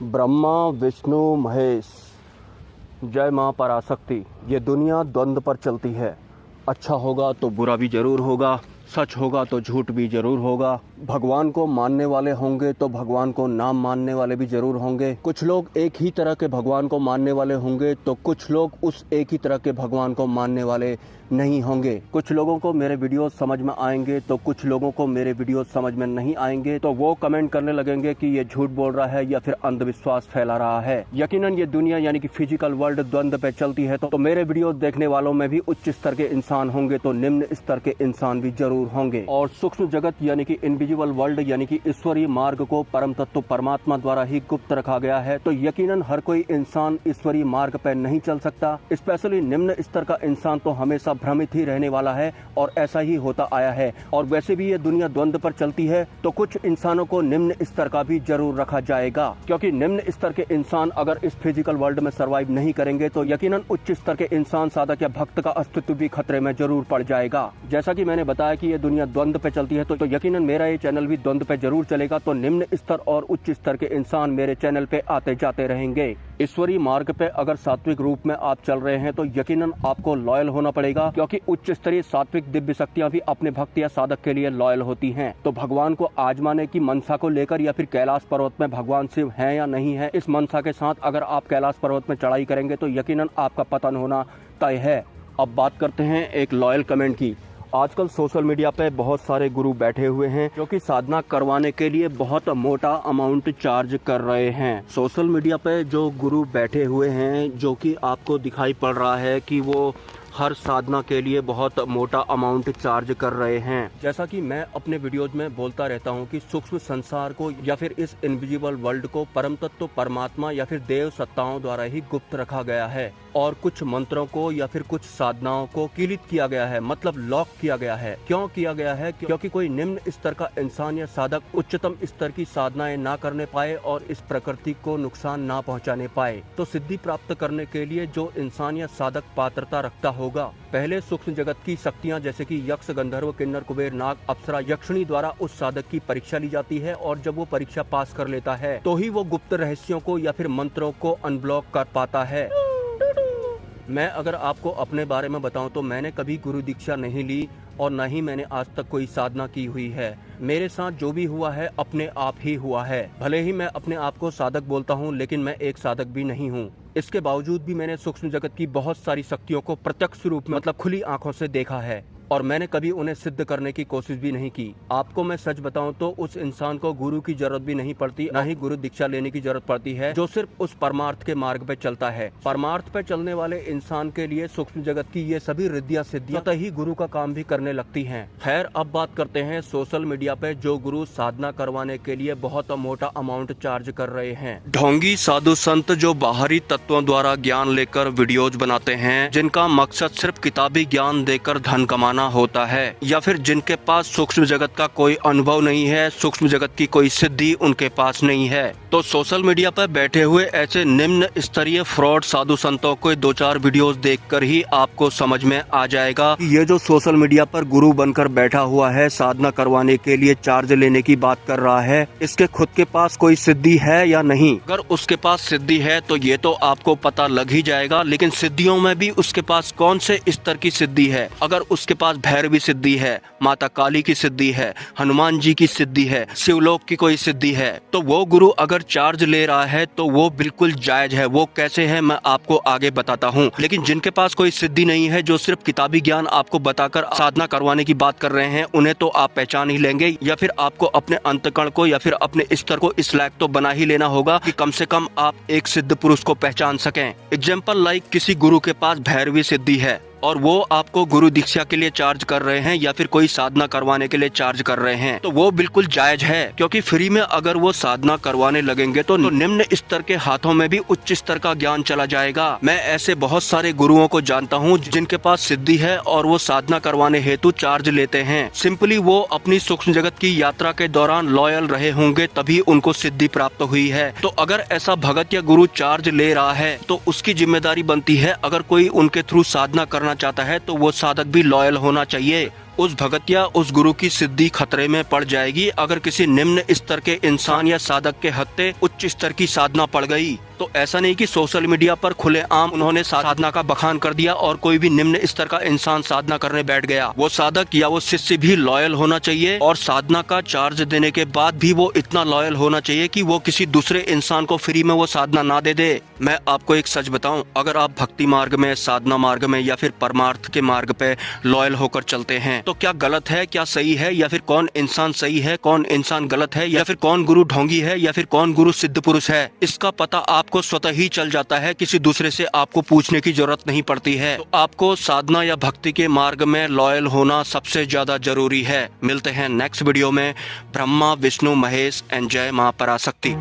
ब्रह्मा विष्णु महेश, जय माँ पराशक्ति। ये दुनिया द्वंद्व पर चलती है। अच्छा होगा तो बुरा भी जरूर होगा, सच होगा तो झूठ भी जरूर होगा। भगवान को मानने वाले होंगे तो भगवान को ना मानने वाले भी जरूर होंगे। कुछ लोग एक ही तरह के भगवान को मानने वाले होंगे तो कुछ लोग उस एक ही तरह के भगवान को मानने वाले नहीं होंगे। कुछ लोगों को मेरे वीडियो समझ में आएंगे तो कुछ लोगों को मेरे वीडियो समझ में नहीं आएंगे, तो वो कमेंट करने लगेंगे कि ये झूठ बोल रहा है या फिर अंधविश्वास फैला रहा है। यकीनन ये दुनिया यानी कि फिजिकल वर्ल्ड द्वंद्व पे चलती है, तो मेरे वीडियो देखने वालों में भी उच्च स्तर के इंसान होंगे तो निम्न स्तर के इंसान भी जरूर होंगे। और सूक्ष्म जगत यानी कि इनविजिबल वर्ल्ड यानी कि ईश्वरीय मार्ग को परम तत्व परमात्मा द्वारा ही गुप्त रखा गया है, तो यकीनन हर कोई इंसान ईश्वरीय मार्ग पर नहीं चल सकता। स्पेशली निम्न स्तर का इंसान तो हमेशा भ्रमित ही रहने वाला है और ऐसा ही होता आया है। और वैसे भी ये दुनिया द्वंद्व पर चलती है तो कुछ इंसानों को निम्न स्तर का भी जरूर रखा जाएगा, क्योंकि निम्न स्तर के इंसान अगर इस फिजिकल वर्ल्ड में सर्वाइव नहीं करेंगे तो यकीनन उच्च स्तर के इंसान साधक या भक्त का अस्तित्व भी खतरे में जरूर पड़ जाएगा। जैसा कि मैंने बताया कि ये दुनिया द्वंद्व पे चलती है तो यकीनन मेरा ये चैनल भी द्वंद्व पे जरूर चलेगा, तो निम्न स्तर और उच्च स्तर के इंसान मेरे चैनल पे आते जाते रहेंगे। ईश्वरीय मार्ग पे अगर सात्विक रूप में आप चल रहे हैं तो यकीनन आपको लॉयल होना पड़ेगा, क्योंकि उच्च स्तरीय सात्विक दिव्य शक्तियां भी अपने भक्त या साधक के लिए लॉयल होती हैं। तो भगवान को आजमाने की मनसा को लेकर या फिर कैलाश पर्वत में भगवान शिव हैं या नहीं है, इस मनसा के साथ अगर आप कैलाश पर्वत में चढ़ाई करेंगे तो यकीनन आपका पतन होना तय है। अब बात करते हैं एक लॉयल कमेंट की। आजकल सोशल मीडिया पे बहुत सारे गुरु बैठे हुए हैं जो कि साधना करवाने के लिए बहुत मोटा अमाउंट चार्ज कर रहे हैं। सोशल मीडिया पे जो गुरु बैठे हुए हैं जो कि आपको दिखाई पड़ रहा है कि वो हर साधना के लिए बहुत मोटा अमाउंट चार्ज कर रहे हैं। जैसा कि मैं अपने वीडियोज में बोलता रहता हूं कि सूक्ष्म संसार को या फिर इस इनविजिबल वर्ल्ड को परम तत्व परमात्मा या फिर देव सत्ताओं द्वारा ही गुप्त रखा गया है और कुछ मंत्रों को या फिर कुछ साधनाओं को किलित किया गया है, मतलब लॉक किया गया है। क्यों किया गया है? क्योंकि कोई निम्न स्तर का इंसान या साधक उच्चतम स्तर की साधनाएं ना करने पाए और इस प्रकृति को नुकसान ना पहुंचाने पाए। तो सिद्धि प्राप्त करने के लिए जो इंसान या साधक पात्रता रखता होगा, पहले सूक्ष्म जगत की शक्तियां जैसे कि यक्ष गंधर्व किन्नर कुबेर नाग अप्सरा यक्षिणी द्वारा उस साधक की परीक्षा ली जाती है और जब वो परीक्षा पास कर लेता है तो ही वो गुप्त रहस्यों को या फिर मंत्रों को अनब्लॉक कर पाता है। मैं अगर आपको अपने बारे में बताऊं तो मैंने कभी गुरु दीक्षा नहीं ली और न ही मैंने आज तक कोई साधना की हुई है। मेरे साथ जो भी हुआ है अपने आप ही हुआ है। भले ही मैं अपने आप को साधक बोलता हूँ लेकिन मैं एक साधक भी नहीं हूँ। इसके बावजूद भी मैंने सूक्ष्म जगत की बहुत सारी शक्तियों को प्रत्यक्ष रूप में मतलब खुली आंखों से देखा है और मैंने कभी उन्हें सिद्ध करने की कोशिश भी नहीं की। आपको मैं सच बताऊं तो उस इंसान को गुरु की जरूरत भी नहीं पड़ती, न ही गुरु दीक्षा लेने की जरूरत पड़ती है जो सिर्फ उस परमार्थ के मार्ग पे चलता है। परमार्थ पे चलने वाले इंसान के लिए सूक्ष्म जगत की ये सभी रिद्धियां सिद्धियां तय ही गुरु का काम भी करने लगती हैं। खैर, अब बात करते हैं सोशल मीडिया पे जो गुरु साधना करवाने के लिए बहुत मोटा अमाउंट चार्ज कर रहे हैं। ढोंगी साधु संत जो बाहरी तत्वों द्वारा ज्ञान लेकर वीडियोज बनाते हैं, जिनका मकसद सिर्फ किताबी ज्ञान देकर धन कमाना होता है, या फिर जिनके पास सूक्ष्म जगत का कोई अनुभव नहीं है, सूक्ष्म जगत की कोई सिद्धि उनके पास नहीं है, तो सोशल मीडिया पर बैठे हुए ऐसे निम्न स्तरीय फ्रॉड साधु संतों को 2-4 वीडियोस देखकर ही आपको समझ में आ जाएगा कि ये जो सोशल मीडिया पर गुरु बनकर बैठा हुआ है, साधना करवाने के लिए चार्ज लेने की बात कर रहा है, इसके खुद के पास कोई सिद्धि है या नहीं। अगर उसके पास सिद्धि है तो ये तो आपको पता लग ही जाएगा, लेकिन सिद्धियों में भी उसके पास कौन से स्तर की सिद्धि है। अगर उसके पास भैरवी सिद्धि है, माता काली की सिद्धि है, हनुमान जी की सिद्धि है, शिवलोक की कोई सिद्धि है, तो वो गुरु अगर चार्ज ले रहा है तो वो बिल्कुल जायज है। वो कैसे है मैं आपको आगे बताता हूँ। लेकिन जिनके पास कोई सिद्धि नहीं है, जो सिर्फ किताबी ज्ञान आपको बताकर साधना करवाने की बात कर रहे हैं, उन्हें तो आप पहचान ही लेंगे, या फिर आपको अपने अंतकण को या फिर अपने स्तर को इस लायक तो बना ही लेना होगा कि कम से कम आप एक सिद्ध पुरुष को पहचान सकें। एग्जाम्पल लाइक किसी गुरु के पास भैरवी सिद्धि है और वो आपको गुरु दीक्षा के लिए चार्ज कर रहे हैं या फिर कोई साधना करवाने के लिए चार्ज कर रहे हैं, तो वो बिल्कुल जायज है, क्योंकि फ्री में अगर वो साधना करवाने लगेंगे तो निम्न स्तर के हाथों में भी उच्च स्तर का ज्ञान चला जाएगा। मैं ऐसे बहुत सारे गुरुओं को जानता हूँ जिनके पास सिद्धि है और वो साधना करवाने हेतु चार्ज लेते हैं। सिंपली वो अपनी सूक्ष्म जगत की यात्रा के दौरान लॉयल रहे होंगे तभी उनको सिद्धि प्राप्त हुई है। तो अगर ऐसा भगत या गुरु चार्ज ले रहा है तो उसकी जिम्मेदारी बनती है, अगर कोई उनके थ्रू साधना करना चाहता है तो वो साधक भी लॉयल होना चाहिए। उस भगत या उस गुरु की सिद्धि खतरे में पड़ जाएगी अगर किसी निम्न स्तर के इंसान या साधक के हत्थे उच्च स्तर की साधना पड़ गई। तो ऐसा नहीं कि सोशल मीडिया पर खुलेआम उन्होंने साधना का बखान कर दिया और कोई भी निम्न स्तर का इंसान साधना करने बैठ गया। वो साधक या वो शिष्य भी लॉयल होना चाहिए और साधना का चार्ज देने के बाद भी वो इतना लॉयल होना चाहिए कि वो किसी दूसरे इंसान को फ्री में वो साधना ना दे दे। मैं आपको एक सच बताऊं, अगर आप भक्ति मार्ग में, साधना मार्ग में या फिर परमार्थ के मार्ग पे लॉयल होकर चलते हैं तो क्या गलत है, क्या सही है, या फिर कौन इंसान सही है, कौन इंसान गलत है, या फिर कौन गुरु ढोंगी है, या फिर कौन गुरु सिद्ध पुरुष है, इसका पता आपको स्वतः ही चल जाता है। किसी दूसरे से आपको पूछने की जरूरत नहीं पड़ती है। तो आपको साधना या भक्ति के मार्ग में लॉयल होना सबसे ज्यादा जरूरी है। मिलते हैं नेक्स्ट वीडियो में। ब्रह्मा, विष्णु, महेश एंड जय मां पराशक्ति।